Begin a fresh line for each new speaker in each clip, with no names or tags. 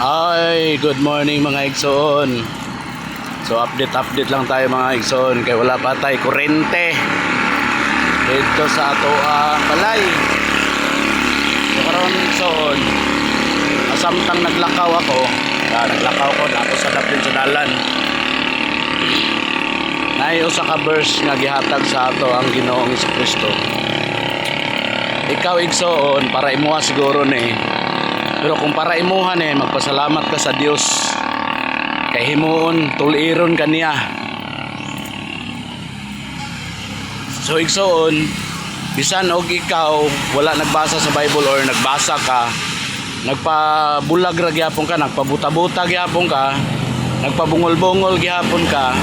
Ay, good morning mga igsoon. So update lang tayo mga igsoon kay wala pa tay kurente dito sa ato balay. So karon igsoon, asamtang naglakaw ako na ako sadap din sa dalan. Nay usa ka verse nga gihatag sa ato ang Ginoong Jesucristo. Ikaw igsoon para imuha siguro ni, pero kung para imuhan magpasalamat ka sa Dios kay himuon tuliron kaniya. So igsoon, bisan og ikaw wala nagbasa sa Bible or nagbasa ka, nagpabulag ra gyapon ka, nagpabuta-buta gyapon ka, nagpabungol-bungol gyapon ka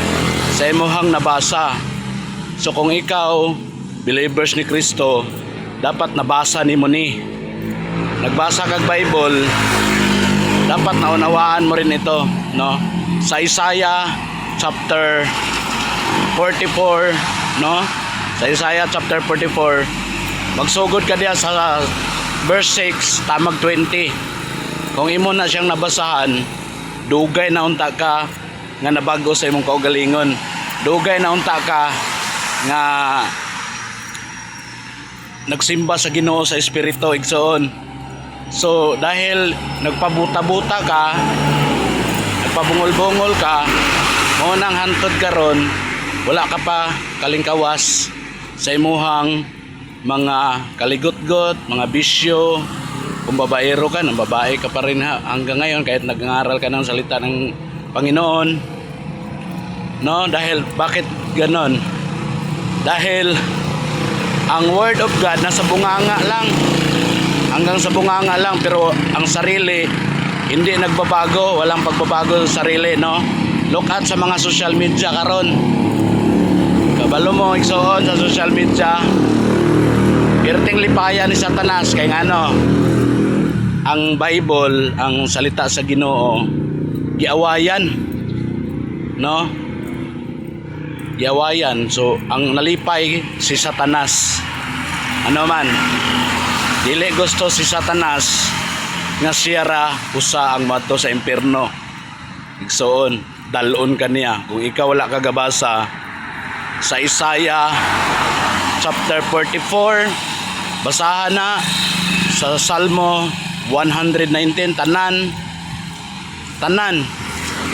sa imuhang nabasa. So kung ikaw believers ni Kristo, dapat nabasa nimo ni. Nagbasa kag Bible, dapat naunawaan mo rin ito, no? Sa Isaiah chapter 44, no? Sa Isaiah chapter 44, magsugod ka diya sa verse 6 tamag 20. Kung imo na siyang nabasahan, dugay na unta ka nga nabago sa imong kaugalingon. Dugay na unta ka nga nagsimba sa Ginoo sa Espiritu igsoon. So dahil nagpabuta-buta ka, nagpabungol-bungol ka, mo nang hantod karon wala ka pa kalingkawas sa imuhang mga kaligot-got, mga bisyo. Kung babaero ka, nang babae ka pa rin hanggang ngayon kahit nag-aaral ka ng salita ng Panginoon. No, dahil bakit ganon? Dahil ang Word of God nasa bunganga lang, hanggang sa bunganga lang, pero ang sarili hindi nagbabago, walang pagbabago sa sarili, no? Look at sa mga social media karon. Kabalo mo igsoon sa social media, perting lipayan ni Satanas kay ngano ang Bible, ang salita sa Ginoo giawayan, no? Giawayan. So ang nalipay si Satanas. Ano man, dili gusto si Satanas nga siya ra usa ang mato sa impierno. Igsoon, dalon kaniya. Kung ikaw wala ka gabasa sa Isaiah chapter 44, basahan na sa Salmo 119, tanan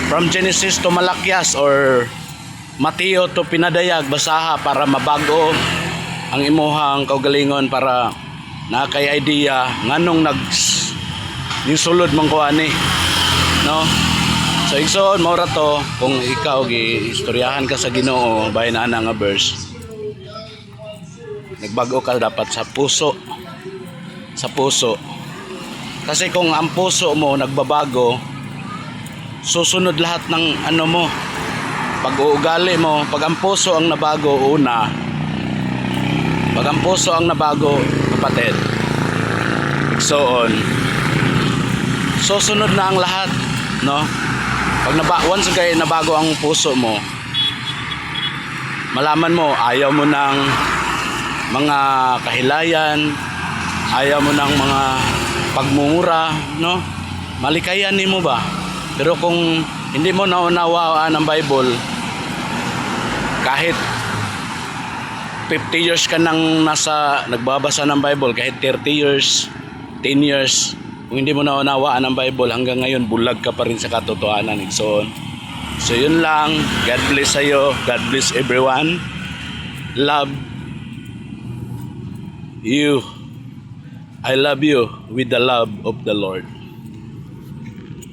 from Genesis to Malakias or Mateo to Pinadayag, basaha para mabago ang imuhang kaugalingon, para na kay idea nganong sulod man ko ani, no? So igsoon mao ra to, kung ikaw giistoryahan ka sa Ginoo bahin ana nga verse, nagbago ka dapat sa puso, kasi kung ang puso mo nagbabago, susunod lahat ng ano mo, pag-uugali mo. Pag ang puso ang nabago kapatid, igsoon, susunod na ang lahat, no? Pag once kay nabago ang puso mo, malaman mo ayaw mo ng mga kahilayan, ayaw mo ng mga pagmumura, no? Malikayan nimo ba? Pero kung hindi mo naunawaan ang Bible, kahit 50 years ka nang nagbabasa ng Bible, kahit 30 years, 10 years, kung hindi mo naunawaan ang Bible, hanggang ngayon bulag ka pa rin sa katotohanan. So yun lang. God bless sa'yo. God bless everyone. Love you. I love you with the love of the Lord.